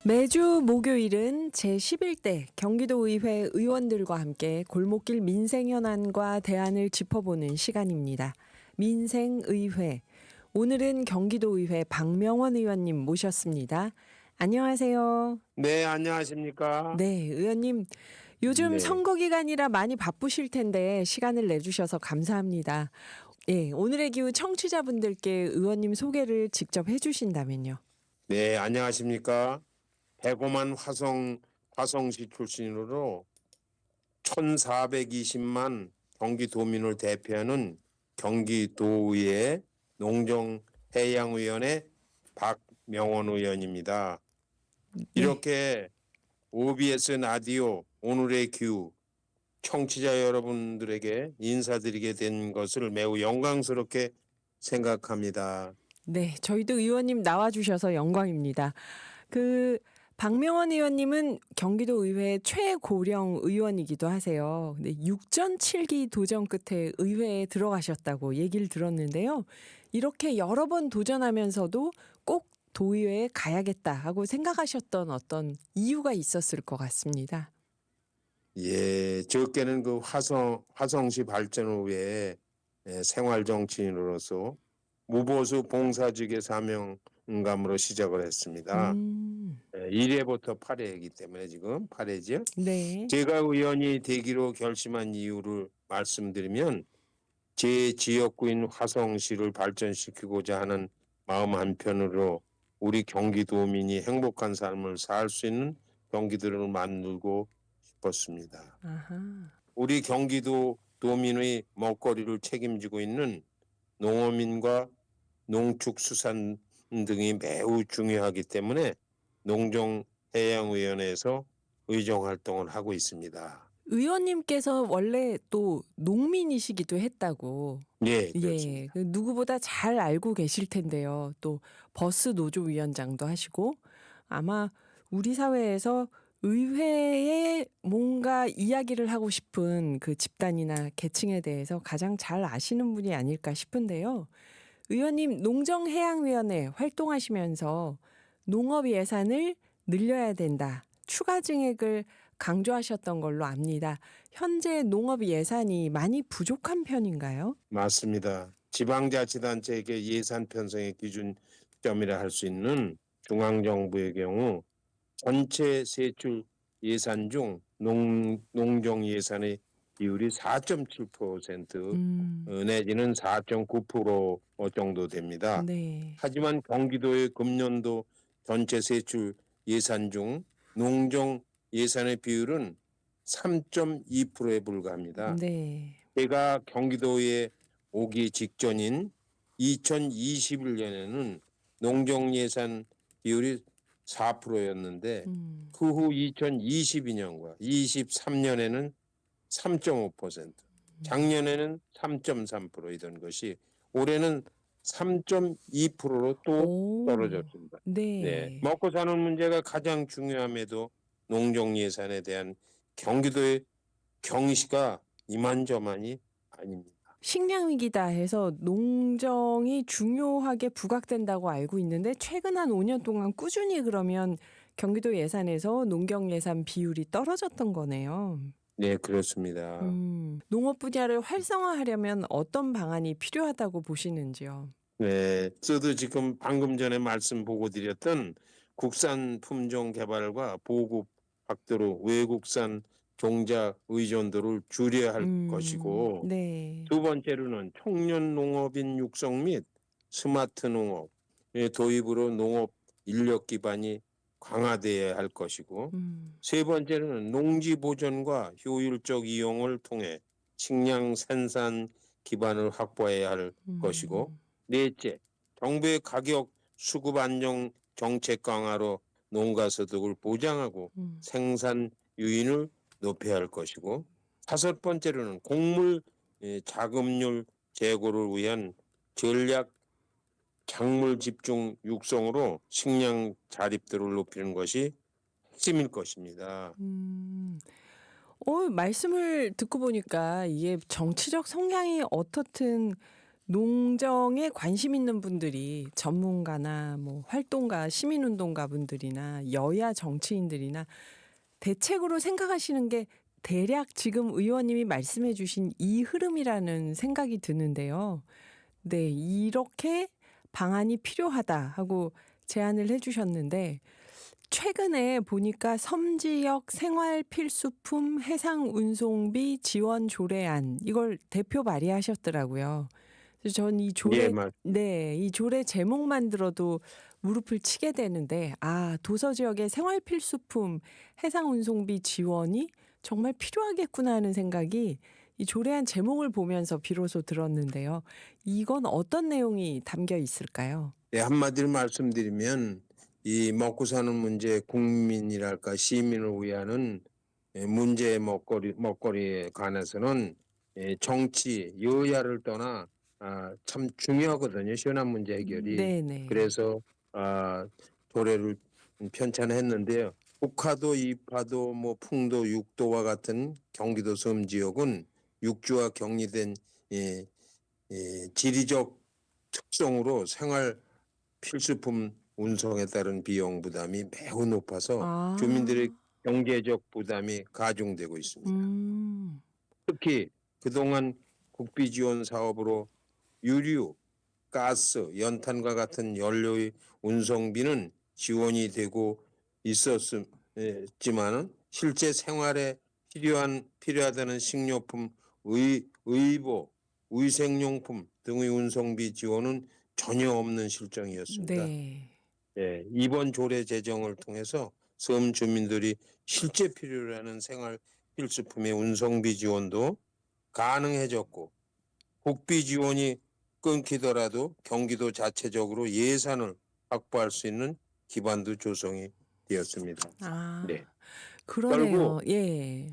매주 목요일은 제11대 경기도의회 의원들과 함께 골목길 민생 현안과 대안을 짚어보는 시간입니다. 민생의회. 오늘은 경기도의회 박명원 의원님 모셨습니다. 안녕하세요. 네, 안녕하십니까? 네, 의원님. 요즘 네. 선거 기간이라 많이 바쁘실 텐데 시간을 내주셔서 감사합니다. 예, 오늘의 기후 청취자분들께 의원님 소개를 직접 해주신다면요. 네, 안녕하십니까? 배고만 화성시 출신으로 1420만 경기도민을 대표하는 경기도의회 농정해양위원회 박명원 의원입니다. 이렇게 OBS 라디오 오늘의 기후 청취자 여러분들에게 인사드리게 된 것을 매우 영광스럽게 생각합니다. 네, 저희도 의원님 나와주셔서 영광입니다. 박명원 의원님은 경기도 의회 최고령 의원이기도 하세요. 근데 6전 7기 도전 끝에 의회에 들어가셨다고 얘기를 들었는데요. 이렇게 여러 번 도전하면서도 꼭 도의회에 가야겠다 하고 생각하셨던 어떤 이유가 있었을 것 같습니다. 예, 적게는 그 화성시 발전을 위해 생활 정치인으로서 무보수 봉사직의 사명감으로 시작을 했습니다. 1회부터 8회이기 때문에 지금 8회죠. 네. 제가 의원이 되기로 결심한 이유를 말씀드리면 제 지역구인 화성시를 발전시키고자 하는 마음 한편으로 우리 경기도민이 행복한 삶을 살 수 있는 경기도를 만들고 싶었습니다. 아하. 우리 경기도 도민의 먹거리를 책임지고 있는 농어민과 농축수산 등이 매우 중요하기 때문에 농정해양위원회에서 의정활동을 하고 있습니다. 의원님께서 원래 또 농민이시기도 했다고. 네, 예, 그렇습니다. 누구보다 잘 알고 계실 텐데요. 또 버스 노조위원장도 하시고 아마 우리 사회에서 의회에 뭔가 이야기를 하고 싶은 그 집단이나 계층에 대해서 가장 잘 아시는 분이 아닐까 싶은데요. 의원님 농정해양위원회 활동하시면서 농업 예산을 늘려야 된다. 추가 증액을 강조하셨던 걸로 압니다. 현재 농업 예산이 많이 부족한 편인가요? 맞습니다. 지방자치단체에게 예산 편성의 기준점이라 할 수 있는 중앙정부의 경우 전체 세출 예산 중 농정 예산의 비율이 4.7% 내지는 4.9% 정도 됩니다. 네. 하지만 경기도의 금년도 전체 세출 예산 중 농정 예산의 비율은 3.2%에 불과합니다. 네. 제가 경기도에 오기 직전인 2021년에는 농정 예산 비율이 4%였는데 그 후 2022년과 23년에는 3.5%, 작년에는 3.3%이던 것이 올해는 3.2%로 또 오. 떨어졌습니다. 네, 네. 먹고 사는 문제가 가장 중요함에도 농정 예산에 대한 경기도의 경시가 이만저만이 아닙니다. 식량 위기다 해서 농정이 중요하게 부각된다고 알고 있는데 최근 한 5년 동안 꾸준히 그러면 경기도 예산에서 농경 예산 비율이 떨어졌던 거네요. 네, 그렇습니다. 농업 분야를 활성화하려면 어떤 방안이 필요하다고 보시는지요? 네, 저도 지금 방금 전에 말씀 보고 드렸던 국산 품종 개발과 보급 확대로 외국산 종자 의존도를 줄여야 할 것이고, 네. 두 번째로는 청년 농업인 육성 및 스마트 농업의 도입으로 농업 인력 기반이 강화되어야 할 것이고, 세 번째로는 농지 보존과 효율적 이용을 통해 식량 생산 기반을 확보해야 할 것이고, 넷째, 정부의 가격 수급 안정 정책 강화로 농가 소득을 보장하고 생산 유인을 높여야 할 것이고, 다섯 번째로는 곡물 자급률 제고를 위한 전략 작물 집중 육성으로 식량 자립도를 높이는 것이 핵심일 것입니다. 말씀을 듣고 보니까 이게 정치적 성향이 어떻든 농정에 관심 있는 분들이 전문가나 뭐 활동가, 시민운동가 분들이나 여야 정치인들이나 대책으로 생각하시는 게 대략 지금 의원님이 말씀해 주신 이 흐름이라는 생각이 드는데요. 네, 이렇게 방안이 필요하다 하고 제안을 해 주셨는데 최근에 보니까 섬지역 생활 필수품 해상 운송비 지원 조례안 이걸 대표 발의하셨더라고요. 그래서 전 이 예, 조례 네, 이 조례 제목만 들어도 무릎을 치게 되는데 아, 도서 지역의 생활 필수품 해상 운송비 지원이 정말 필요하겠구나 하는 생각이 이 조례안 제목을 보면서 비로소 들었는데요. 이건 어떤 내용이 담겨 있을까요? 예, 한마디로 말씀드리면 이 먹고 사는 문제, 국민이랄까 시민을 위하는 문제의 먹거리에 관해서는 정치, 여야를 떠나 참 중요하거든요. 현안 문제 해결이. 네네. 그래서 조례를 편찬했는데요. 북하도, 이파도, 뭐 풍도, 육도와 같은 경기도 섬 지역은 육지와 격리된 예, 지리적 특성으로 생활 필수품 운송에 따른 비용 부담이 매우 높아서 주민들의 아. 경제적 부담이 가중되고 있습니다. 음. 특히 그동안 국비 지원 사업으로 유류, 가스, 연탄과 같은 연료의 운송비는 지원이 되고 있었지만 실제 생활에 필요하다는 식료품, 의보, 위생용품 등의 운송비 지원은 전혀 없는 실정이었습니다. 네. 예, 이번 조례 제정을 통해서 섬 주민들이 실제 필요로 하는 생활 필수품의 운송비 지원도 가능해졌고 국비 지원이 끊기더라도 경기도 자체적으로 예산을 확보할 수 있는 기반도 조성이 되었습니다. 아. 네. 그러네요. 결국 예.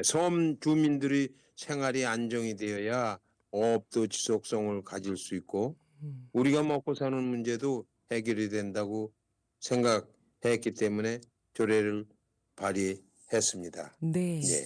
섬 주민들의 생활이 안정이 되어야 어업도 지속성을 가질 수 있고 음. 우리가 먹고 사는 문제도 해결이 된다고 생각했기 때문에 조례를 발의했습니다. 네. 예.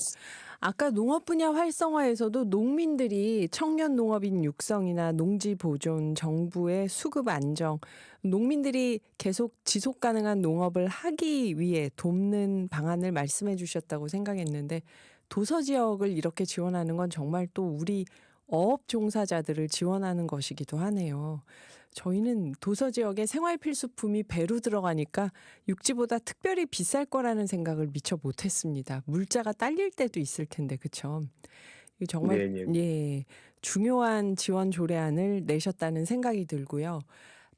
아까 농업 분야 활성화에서도 농민들이 청년 농업인 육성이나 농지 보존, 정부의 수급 안정, 농민들이 계속 지속 가능한 농업을 하기 위해 돕는 방안을 말씀해 주셨다고 생각했는데 도서 지역을 이렇게 지원하는 건 정말 또 우리 어업 종사자들을 지원하는 것이기도 하네요. 저희는 도서 지역에 생활 필수품이 배로 들어가니까 육지보다 특별히 비쌀 거라는 생각을 미처 못 했습니다. 물자가 딸릴 때도 있을 텐데 그쵸? 이 정말 네, 네. 예. 중요한 지원 조례안을 내셨다는 생각이 들고요.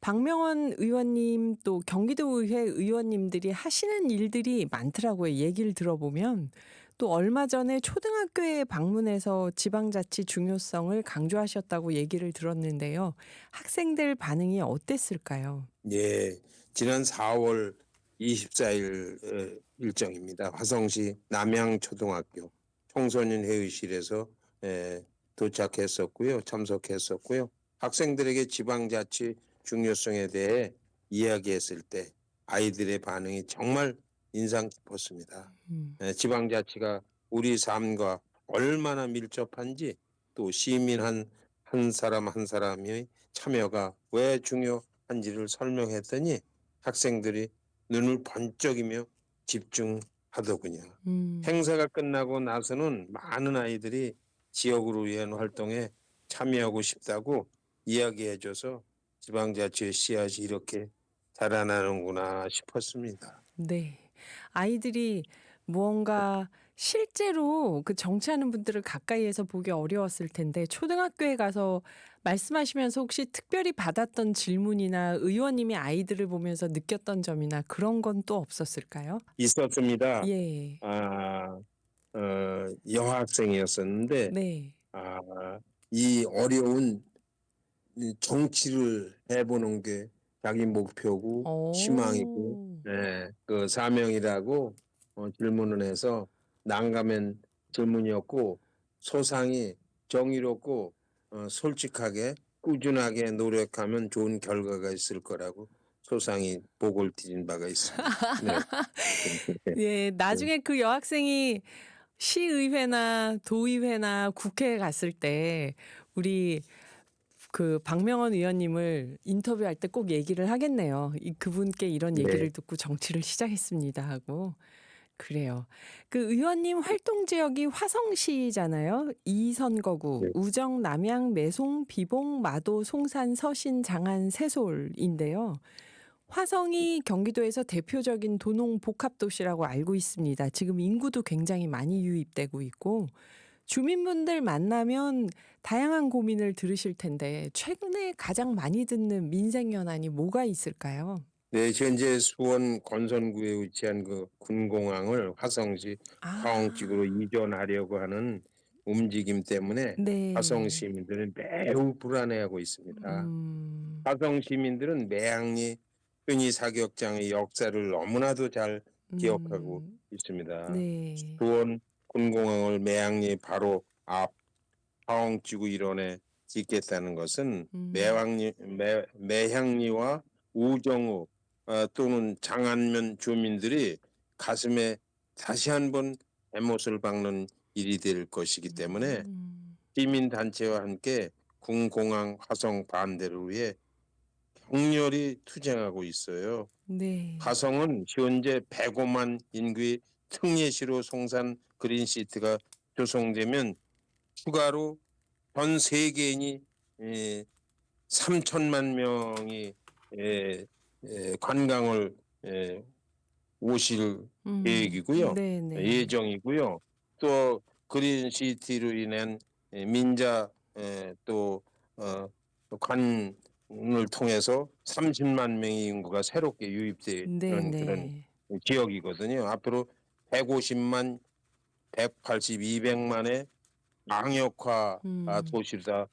박명원 의원님 또 경기도의회 의원님들이 하시는 일들이 많더라고요. 얘기를 들어보면 또 얼마 전에 초등학교에 방문해서 지방자치 중요성을 강조하셨다고 얘기를 들었는데요. 학생들 반응이 어땠을까요? 예, 지난 4월 24일 일정입니다. 화성시 남양초등학교 청소년 회의실에서 도착했었고요. 참석했었고요. 학생들에게 지방자치 중요성에 대해 이야기했을 때 아이들의 반응이 정말 인상 깊었습니다. 음. 지방자치가 우리 삶과 얼마나 밀접한지 또 시민 한 사람 한 사람의 참여가 왜 중요한지를 설명했더니 학생들이 눈을 번쩍이며 집중하더군요. 음. 행사가 끝나고 나서는 많은 아이들이 지역으로 위한 활동에 참여하고 싶다고 이야기해줘서 지방자치의 씨앗이 이렇게 자라나는구나 싶었습니다. 네. 아이들이 무언가 실제로 그 정치하는 분들을 가까이에서 보기 어려웠을 텐데 초등학교에 가서 말씀하시면서 혹시 특별히 받았던 질문이나 의원님이 아이들을 보면서 느꼈던 점이나 그런 건 또 없었을까요? 있었습니다. 예. 여학생이었었는데 네. 이 어려운 이 정치를 해보는 게 자기 목표고 희망이고 어. 그 사명이라고 질문을 해서 난감한 질문이었고 소상히 정의롭고 솔직하게 꾸준하게 노력하면 좋은 결과가 있을 거라고 소상히 보고를 드린 바가 있습니다. 네. 예. 나중에 그 여학생이 시의회나 도의회나 국회에 갔을 때 우리 그 박명원 의원님을 인터뷰할 때 꼭 얘기를 하겠네요. 그분께 이런 네. 얘기를 듣고 정치를 시작했습니다 하고. 그래요. 그 의원님 활동 지역이 화성시잖아요. 이선거구, 네. 우정, 남양, 매송, 비봉, 마도, 송산, 서신, 장안, 새솔인데요. 화성이 경기도에서 대표적인 도농 복합 도시라고 알고 있습니다. 지금 인구도 굉장히 많이 유입되고 있고 주민분들 만나면 다양한 고민을 들으실 텐데 최근에 가장 많이 듣는 민생 현안이 뭐가 있을까요? 네, 현재 수원 건선구에 위치한 그 군공항을 화성시 화홍지구로 아. 이전하려고 하는 움직임 때문에 화성 네. 시민들은 매우 불안해하고 있습니다. 음. 화성 시민들은 매양리 흔히 사격장의 역사를 너무나도 잘 기억하고 음. 있습니다. 네. 수원 군공항을 매양리 바로 앞 화홍지구 일원에 짓겠다는 것은 음. 매향리와 우정읍 또는 장안면 주민들이 가슴에 다시 한번 대못을 박는 일이 될 것이기 때문에 음. 시민단체와 함께 군공항 화성 반대를 위해 격렬히 투쟁하고 있어요. 네. 화성은 현재 105만 인구의 특례시로 송산 그린시티가 조성되면 추가로 전 세계인이 3천만 명이 관광을 오실 계획이고요. 네네. 예정이고요. 또 그린시티로 인한 민자 또 관을 통해서 30만 명의 인구가 새롭게 유입되는 그런 네네. 지역이거든요. 앞으로 150만, 180, 200만의 광역화 음. 도시다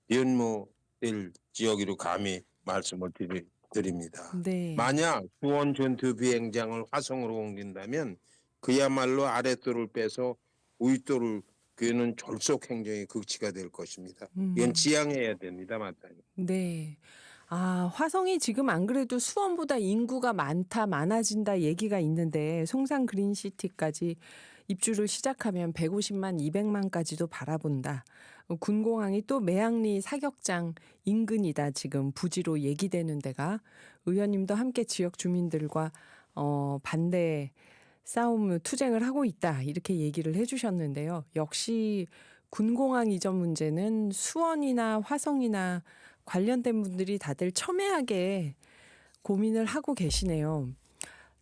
연무될 지역으로 감히 말씀을 드립니다. 네. 만약 수원 전투 비행장을 화성으로 옮긴다면 그야말로 아랫도를 빼서 윗도를 그는 졸속 행정의 극치가 될 것입니다. 이건 음. 지양해야 됩니다, 마땅히. 네. 아 화성이 지금 안 그래도 수원보다 인구가 많아진다 얘기가 있는데 송산 그린시티까지 입주를 시작하면 150만 200만까지도 바라본다. 군공항이 또 매양리 사격장 인근이다 지금 부지로 얘기되는 데가. 의원님도 함께 지역 주민들과 반대 싸움 투쟁을 하고 있다 이렇게 얘기를 해 주셨는데요. 역시 군공항 이전 문제는 수원이나 화성이나 관련된 분들이 다들 첨예하게 고민을 하고 계시네요.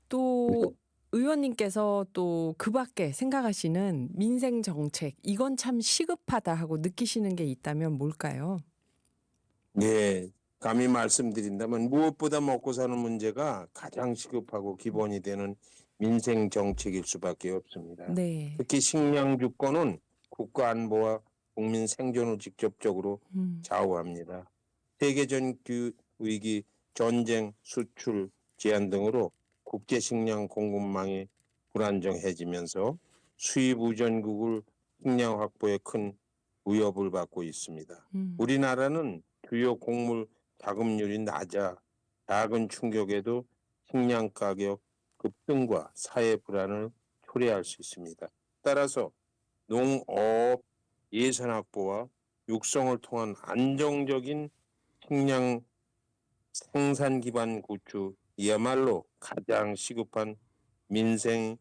또 의원님께서 또 그 밖에 생각하시는 민생 정책 이건 참 시급하다 하고 느끼시는 게 있다면 뭘까요? 네, 감히 말씀드린다면 무엇보다 먹고 사는 문제가 가장 시급하고 기본이 되는 민생 정책일 수밖에 없습니다. 네. 특히 식량 주권은 국가 안보와 국민 생존을 직접적으로 음. 좌우합니다. 세계적 위기, 전쟁, 수출 제한 등으로 국제 식량 공급망이 불안정해지면서 수입 우전국을 식량 확보에 큰 위협을 받고 있습니다. 음. 우리나라는 주요 곡물 자급률이 낮아 작은 충격에도 식량 가격 급등과 사회 불안을 초래할 수 있습니다. 따라서 농업 예산 확보와 육성을 통한 안정적인 식량 생산 기반 구축이야말로 가장 시급한 민생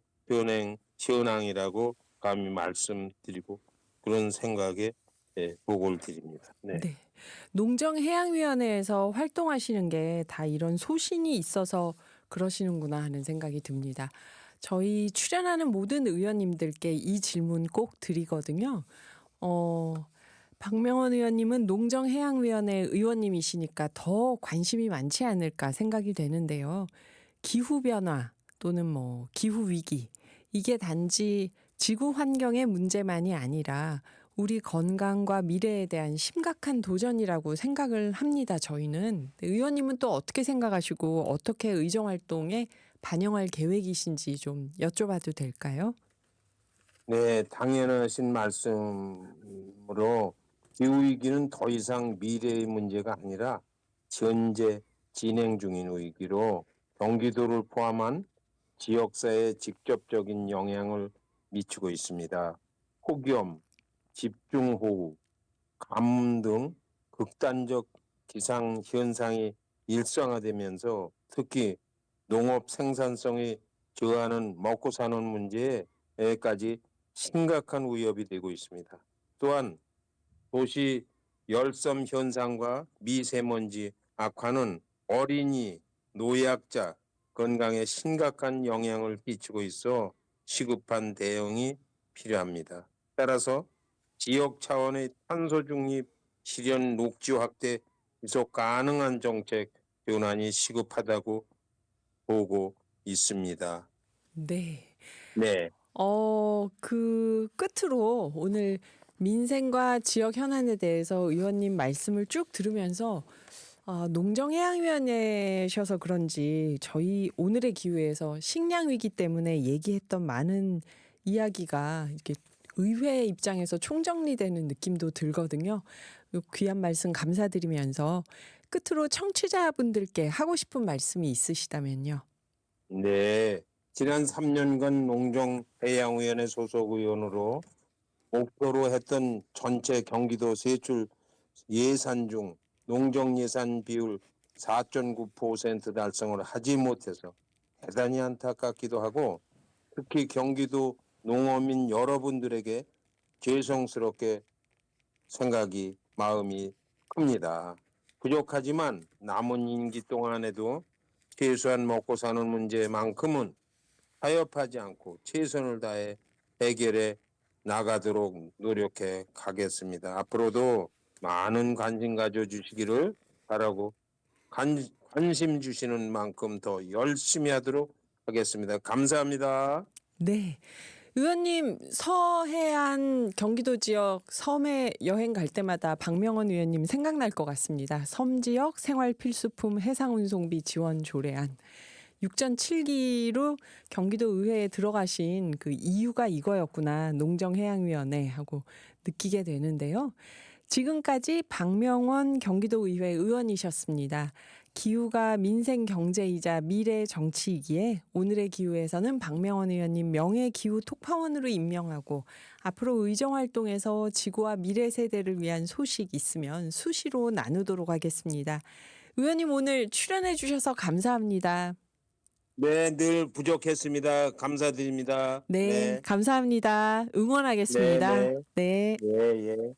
현황이라고 감히 말씀드리고 그런 생각에 보고를 드립니다. 네. 네. 농정해양위원회에서 활동하시는 게 다 이런 소신이 있어서 그러시는구나 하는 생각이 듭니다. 저희 출연하는 모든 의원님들께 이 질문 꼭 드리거든요. 어, 박명원 의원님은 농정해양위원회 의원님이시니까 더 관심이 많지 않을까 생각이 되는데요. 기후변화 또는 뭐 기후위기, 이게 단지 지구 환경의 문제만이 아니라 우리 건강과 미래에 대한 심각한 도전이라고 생각을 합니다, 저희는. 의원님은 또 어떻게 생각하시고 어떻게 의정활동에 반영할 계획이신지 좀 여쭤봐도 될까요? 네, 당연하신 말씀으로 기후위기는 더 이상 미래의 문제가 아니라 현재 진행 중인 위기로 경기도를 포함한 지역사회에 직접적인 영향을 미치고 있습니다. 폭염, 집중호우, 가뭄 등 극단적 기상 현상이 일상화되면서 특히 농업 생산성이 저하는 먹고 사는 문제에까지 심각한 위협이 되고 있습니다. 또한 도시 열섬 현상과 미세먼지 악화는 어린이, 노약자 건강에 심각한 영향을 끼치고 있어 시급한 대응이 필요합니다. 따라서 지역 차원의 탄소 중립, 실현 녹지 확대, 지속 가능한 정책 전환이 시급하다고 보고 있습니다. 네. 네, 그 끝으로 오늘 민생과 지역 현안에 대해서 의원님 말씀을 쭉 들으면서 농정해양위원회셔서 그런지 저희 오늘의 기후에서 식량 위기 때문에 얘기했던 많은 이야기가 이렇게 의회 입장에서 총정리되는 느낌도 들거든요. 요 귀한 말씀 감사드리면서 끝으로 청취자분들께 하고 싶은 말씀이 있으시다면요. 네. 지난 3년간 농정해양위원회 소속 의원으로 목표로 했던 전체 경기도 세출 예산 중 농정 예산 비율 4.9% 달성을 하지 못해서 대단히 안타깝기도 하고 특히 경기도 농어민 여러분들에게 죄송스럽게 생각이 마음이 큽니다. 부족하지만 남은 임기 동안에도 최소한 먹고 사는 문제만큼은 타협하지 않고 최선을 다해 해결해 나가도록 노력해 가겠습니다. 앞으로도 많은 관심 가져주시기를 바라고 관심 주시는 만큼 더 열심히 하도록 하겠습니다. 감사합니다. 네. 의원님 서해안 경기도 지역 섬에 여행 갈 때마다 박명원 의원님 생각날 것 같습니다. 섬 지역 생활 필수품 해상 운송비 지원 조례안 6.7기로 경기도 의회에 들어가신 그 이유가 이거였구나. 농정해양위원회 하고 느끼게 되는데요. 지금까지 박명원 경기도 의회 의원이셨습니다. 기후가 민생 경제이자 미래 정치이기에 오늘의 기후에서는 박명원 의원님 명예 기후 톡파원으로 임명하고 앞으로 의정 활동에서 지구와 미래 세대를 위한 소식 있으면 수시로 나누도록 하겠습니다. 의원님 오늘 출연해 주셔서 감사합니다. 네, 늘 부족했습니다. 감사드립니다. 네, 네, 감사합니다. 네, 응원하겠습니다. 네, 네. 예, 예.